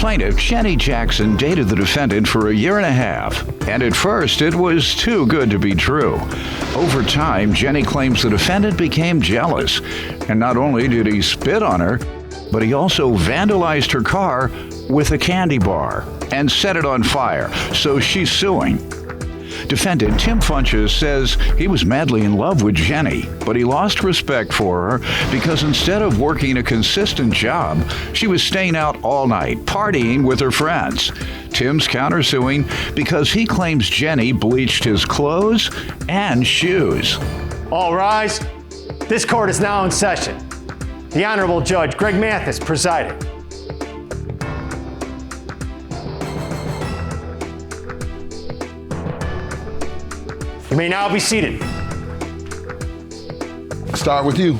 Plaintiff Jenny Jackson dated the defendant for a year and a half, and at first it was too good to be true. Over time, Jenny claims the defendant became jealous, and not only did he spit on her, but he also vandalized her car with a candy bar and set it on fire, so she's suing. Defendant Tim Funches says he was madly in love with Jenny, but he lost respect for her because instead of working a consistent job, she was staying out all night, partying with her friends. Tim's countersuing because he claims Jenny bleached his clothes and shoes. All rise. This court is now in session. The Honorable Judge Greg Mathis presiding. You may now be seated. Start with you.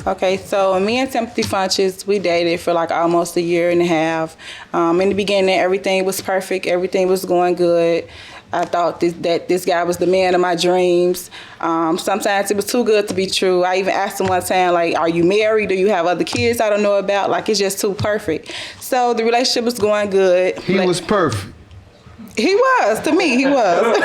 Okay, so me and Timothy Funches, we dated for like almost a year and a half. In the beginning, everything was perfect. Everything was going good. I thought that this guy was the man of my dreams. Sometimes it was too good to be true. I even asked him one time, like, are you married? Do you have other kids I don't know about? Like, it's just too perfect. So the relationship was going good. He was perfect. He was, to me, he was.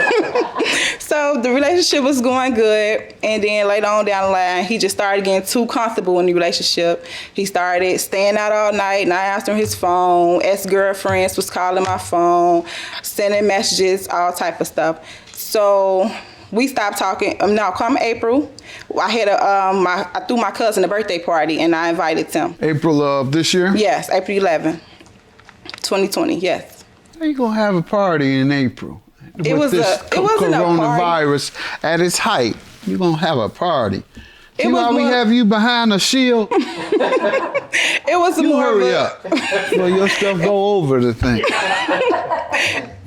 So the relationship was going good, and then later on down the line, he just started getting too comfortable in the relationship. He started staying out all night, not answering his phone. Ex-girlfriends was calling my phone, sending messages, all type of stuff. So we stopped talking. Now, come April, I had I threw my cousin a birthday party, and I invited him. April of this year? Yes, April 11, 2020, yes. How you gonna have a party in April? It wasn't a coronavirus at its height. You gonna have a party? See why we have you behind a shield? It was you more hurry up. So your stuff go over the thing.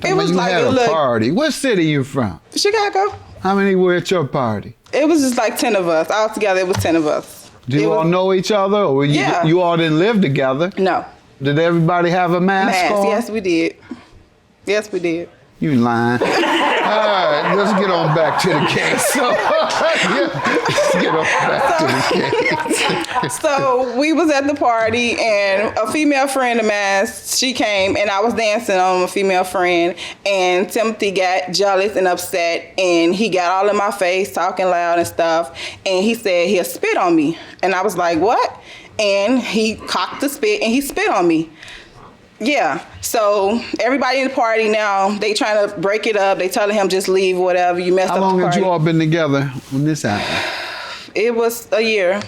It was you like had a party. What city you from? Chicago. How many were at your party? It was just like 10 of us. All together, it was 10 of us. Do you all know each other? Or you all didn't live together? No. Did everybody have a mask on? Yes, we did. Yes, we did. You lying. All right, let's get on back to the case. Let's get on back to the case. So we was at the party, and a female friend of mine, she came, and I was dancing on a female friend, and Timothy got jealous and upset, and he got all in my face, talking loud and stuff, and he said he'll spit on me. And I was like, what? And he cocked the spit, and he spit on me. Yeah, so everybody in the party now, they trying to break it up. They telling him just leave or whatever. You messed up the party. How long had you all been together when this happened? It was a year,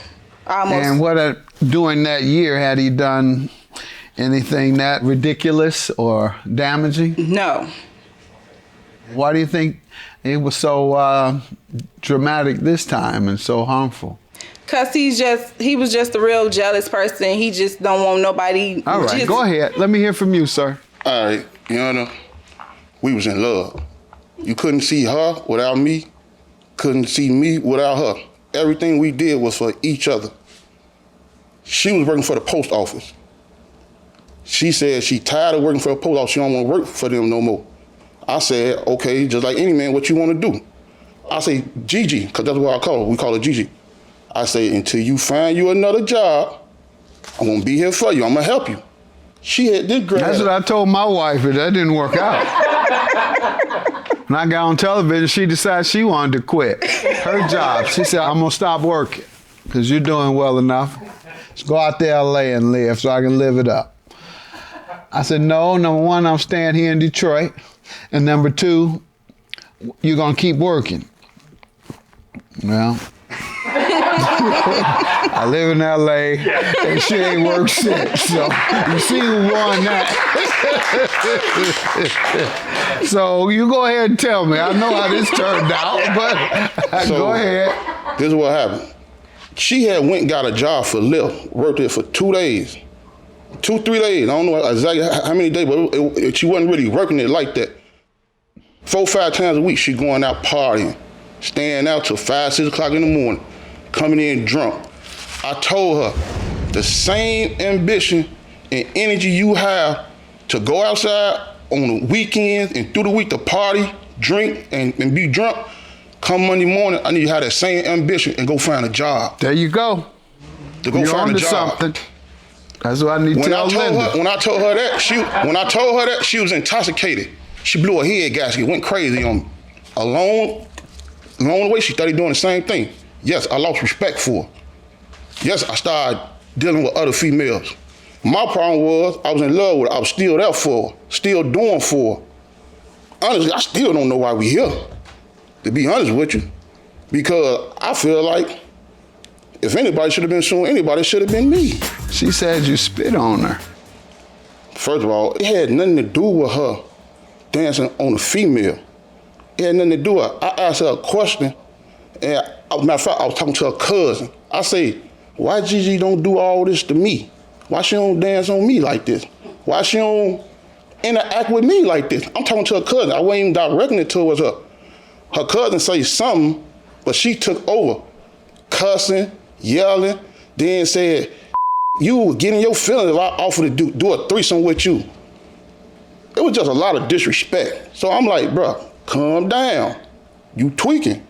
almost. And during that year, had he done anything that ridiculous or damaging? No. Why do you think it was so dramatic this time and so harmful? Cause he was just a real jealous person. He just don't want nobody. All right, go ahead. Let me hear from you, sir. All right, Your Honor, we was in love. You couldn't see her without me, couldn't see me without her. Everything we did was for each other. She was working for the post office. She said she tired of working for the post office. She don't want to work for them no more. I said, okay, just like any man, what you want to do? I say, Gigi, because that's what I call her. We call her Gigi. I say, until you find you another job, I'm gonna be here for you. I'm gonna help you. She had this grab. That's what I told my wife, but that didn't work out. When I got on television, she decided she wanted to quit her job. She said, I'm gonna stop working because you're doing well enough. Let's go out to LA and live so I can live it up. I said, no, number one, I'm staying here in Detroit. And number two, you're gonna keep working. Well, I live in LA, and she ain't worked since. So you see who won that. So you go ahead and tell me. I know how this turned out, but go ahead. This is what happened. She had went and got a job for Lyft, worked there for 2 days. 2-3 days, I don't know exactly how many days, but she wasn't really working it like that. 4-5 times a week, she going out partying, staying out till 5-6 o'clock in the morning, coming in drunk. I told her, the same ambition and energy you have to go outside on the weekends and through the week to party, drink, and be drunk, come Monday morning, I need you to have that same ambition and go find a job. There you go. To go You're find onto a job. something. That's what I need to tell Linda. When I told her that, she was intoxicated. She blew her head gasket, went crazy on me. Along the way, she started doing the same thing. Yes, I lost respect for her. Yes, I started dealing with other females. My problem was I was in love with her. I was still there for her, still doing for her. Honestly, I still don't know why we here, to be honest with you. Because I feel like if anybody should have been suing anybody, it should have been me. She said you spit on her. First of all, it had nothing to do with her dancing on a female. It had nothing to do with her. I asked her a question, and matter of fact, I was talking to her cousin. I say, why Gigi don't do all this to me? Why she don't dance on me like this? Why she don't interact with me like this? I'm talking to her cousin. I wasn't even directing it towards her. Her cousin say something, but she took over, cussing, yelling, then said, you were getting your feelings if I offered to do a threesome with you. It was just a lot of disrespect. So I'm like, bro, calm down. You tweaking.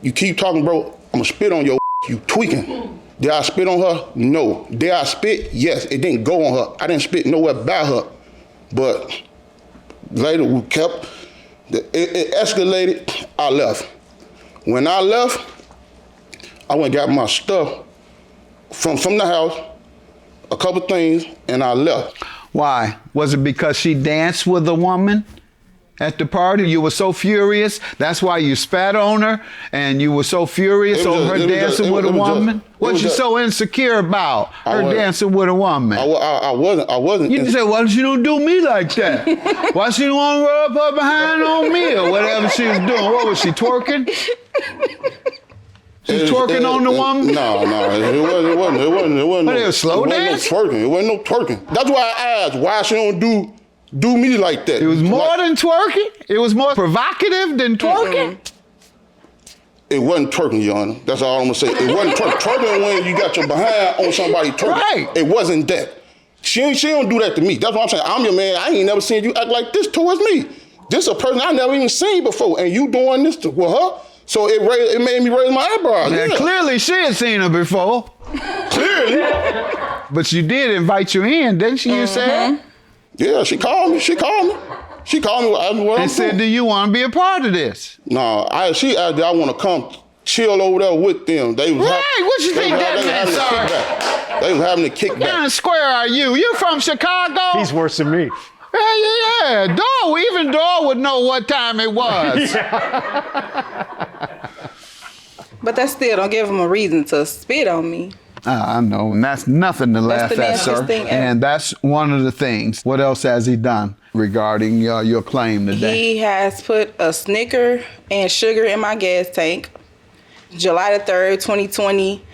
You keep talking, bro, I'm gonna spit on your you tweaking. Did I spit on her? No. Did I spit? Yes. It didn't go on her. I didn't spit nowhere about her. But later we kept, it escalated, I left. When I left, I went and got my stuff from the house, a couple things, and I left. Why? Was it because she danced with a woman at the party? You were so furious, that's why you spat on her, and you were so furious over her dancing with a woman? What you so insecure about, her dancing with a woman? I wasn't. You said, why she don't do me like that? Why she don't want to rub her behind on me or whatever she was doing? What was she, twerking? She's twerking on the woman? No, it wasn't. But it was slow dance? It wasn't no twerking. That's why I asked why she don't do me like that. It was more than twerking? It was more provocative than twerking? It wasn't twerking, Your Honor. That's all I'm gonna say. It wasn't twerking. Twerking when you got your behind on somebody twerking. Right. It wasn't that. She don't do that to me. That's what I'm saying. I'm your man. I ain't never seen you act like this towards me. This a person I never even seen before, and you doing this with her? So it made me raise my eyebrows. Yeah, clearly she had seen her before. Clearly. But she did invite you in, didn't she, you said? Yeah, she called me. She called me. Asked me what I'm And said, doing. do you want to be a part of this? No, she asked me I want to come chill over there with them. They was Hey, what you think that meant, sir? They was having a What kind kickback. of square are you? You from Chicago? He's worse than me. Yeah. Even Dor would know what time it was. But that still don't give him a reason to spit on me. I know, and that's nothing to laugh the at, nastiest sir. thing ever. And that's one of the things. What else has he done regarding your claim today? He has put a Snicker and sugar in my gas tank. July the 3rd, 2020,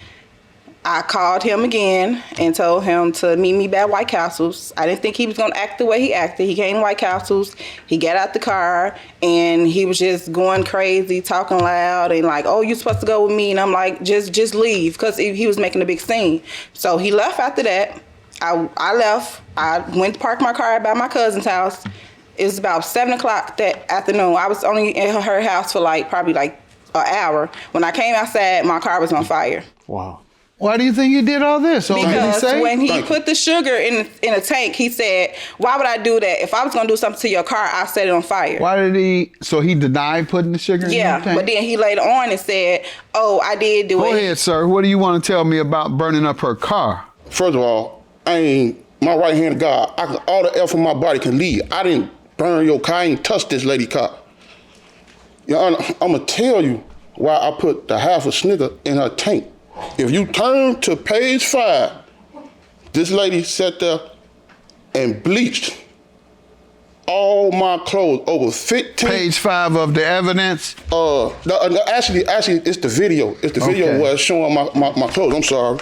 I called him again and told him to meet me back at White Castles. I didn't think he was going to act the way he acted. He came to White Castles. He got out the car, and he was just going crazy, talking loud, and like, oh, you're supposed to go with me. And I'm like, just leave, because he was making a big scene. So he left after that. I left. I went to park my car by my cousin's house. It was about 7 o'clock that afternoon. I was only in her house for probably an hour. When I came outside, my car was on fire. Wow. Why do you think he did all this? Because when he put the sugar in a tank, he said, why would I do that? If I was going to do something to your car, I'd set it on fire. Why did he? So he denied putting the sugar in the tank? Yeah, but then he later on and said, oh, I did do it. Go ahead, sir. What do you want to tell me about burning up her car? First of all, my right hand of God. All the effort my body can lead. I didn't burn your car. I ain't touched this lady car. Your Honor, I'm going to tell you why I put the half a Snicker in her tank. If you turn to page 5, this lady sat there and bleached all my clothes over 15. Page 5 of the evidence? No, actually, it's the video. It's the video where it's showing my clothes. I'm sorry.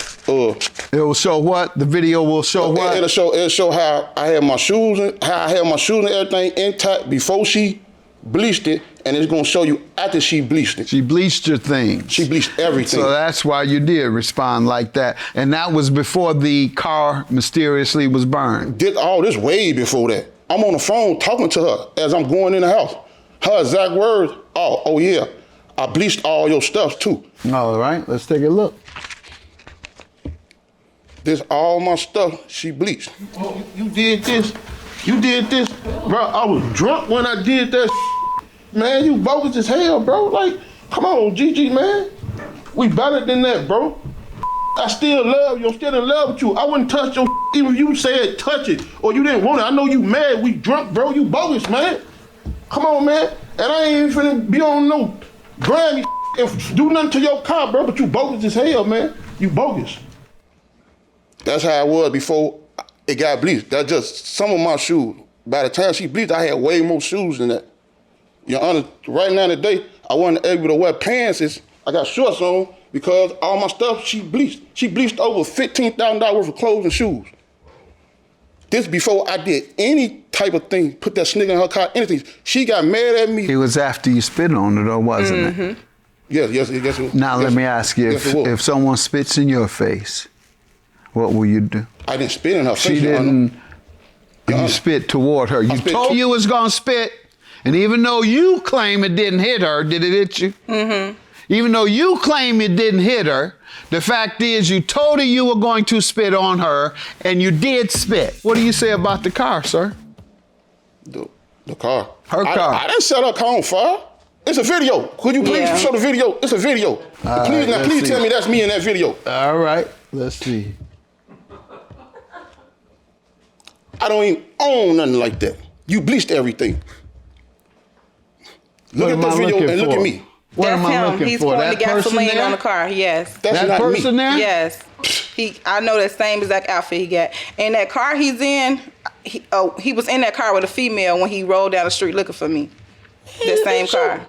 It will show what? The video will show what? It'll show how I had my shoes and everything intact before she bleached it, and it's gonna show you after she bleached it. She bleached your things. She bleached everything. So that's why you did respond like that. And that was before the car mysteriously was burned. Did all this way before that. I'm on the phone talking to her as I'm going in the house. Her exact words, oh yeah, I bleached all your stuff too. All right, let's take a look. This all my stuff, she bleached. Oh, you did this? You did this? Bro, I was drunk when I did that. Man, you bogus as hell, bro. Like, come on, GG, man. We better than that, bro. I still love you. I'm still in love with you. I wouldn't touch your even if you said touch it or you didn't want it. I know you mad. We drunk, bro. You bogus, man. Come on, man. And I ain't even finna be on no Grammy and do nothing to your car, bro. But you bogus as hell, man. You bogus. That's how I was before it got bleached. That's just some of my shoes. By the time she bleached, I had way more shoes than that. Your Honor, right now today, I wasn't able to wear pants. I got shorts on because all my stuff, she bleached. She bleached over $15,000 worth of clothes and shoes. This before I did any type of thing, put that nigga in her car, anything. She got mad at me. It was after you spit on her, though, wasn't it? Yes, it was. Now let me ask you, if someone spits in your face, what will you do? I didn't spit in her face. She didn't. You spit toward her. You told you was gonna spit, and even though you claim it didn't hit her, did it hit you? Mm-hmm. Even though you claim it didn't hit her, the fact is you told her you were going to spit on her, and you did spit. What do you say about the car, sir? The car. Her car. I didn't set her car on fire. It's a video. Could you please show the video? It's a video. Please tell me that's me in that video. All right, let's see. I don't even own nothing like that. You bleached everything. Look at this video and look at me. What am I looking He's for? pouring the That person gasoline there? on the car. Yes. That's That not person me. there? Yes. I know that same exact outfit he got. And that car he's in, he was in that car with a female when he rolled down the street looking for me. That same car.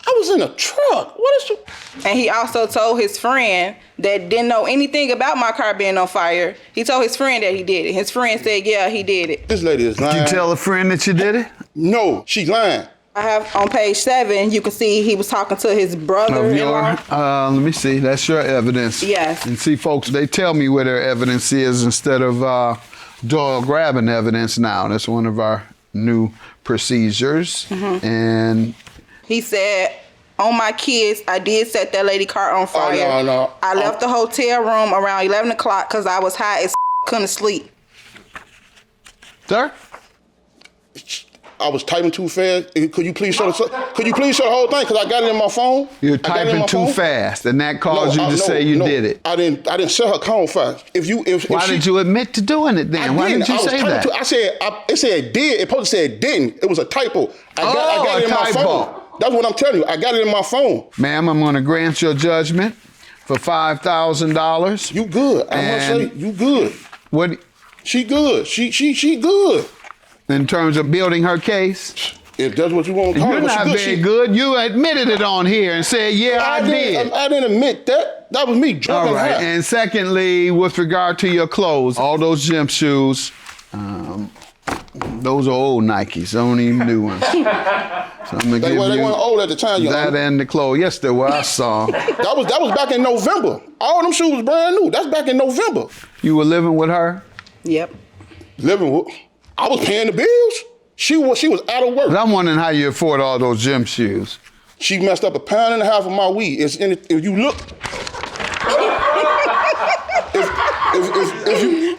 I was in a truck. What is you? And he also told his friend that didn't know anything about my car being on fire. He told his friend that he did it. His friend said, yeah, he did it. This lady is lying. Did you tell a friend that you did it? No, she's lying. I have on page 7, you can see he was talking to his brother-in-law. Let me see. That's your evidence. Yes. And see, folks, they tell me where their evidence is instead of Doyle grabbing evidence now. That's one of our new procedures. Mm-hmm. And he said, on my kids, I did set that lady car on fire. Oh, no. I left the hotel room around 11 o'clock because I was high as couldn't sleep. Sir? I was typing too fast. Could you please show the whole thing? Because I got it in my phone. You're typing too fast, and that caused you to say you did it. I didn't set her car on fire. Why did you admit to doing it then? Why didn't you say that? It said did. It supposed to say it didn't. It was a typo. I got it in my phone. That's what I'm telling you. I got it in my phone. Ma'am, I'm going to grant your judgment for $5,000. You good. I must say, you good. What? She good. She good. In terms of building her case? If that's what you want to call it. You're not very good. You admitted it on here and said, yeah, I did. I didn't admit that. That was me drunk. All right. And secondly, with regard to your clothes, all those gym shoes, those are old Nikes. I don't even new ones. So I'm gonna give you they weren't old at the time. That and the clothes. Yes, they were. I saw. that was back in November. All them shoes was brand new. That's back in November. You were living with her? Yep. Living with? I was paying the bills. She was out of work. I'm wondering how you afford all those gym shoes. She messed up 1.5 pounds of my weed. If you look,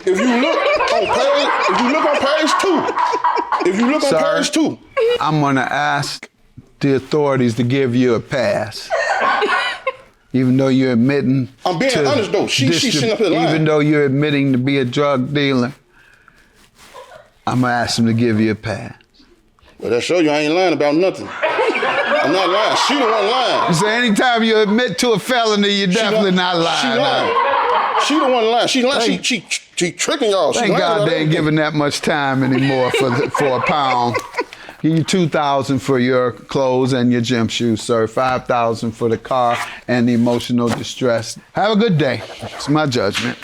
if you look on page 2, I'm gonna ask the authorities to give you a pass. Even though you're admitting I'm being honest though. She's sitting up here lying. Even though you're admitting to be a drug dealer, I'm gonna ask them to give you a pass. Well, that show you I ain't lying about nothing. I'm not lying. She the one lying. So anytime you admit to a felony, you're definitely not lying. She lying. She the one lying. She lying. She tricking y'all. Thank God they ain't giving that much time anymore for $1 pound. Give you $2,000 for your clothes and your gym shoes, sir. $5,000 for the car and the emotional distress. Have a good day. It's my judgment.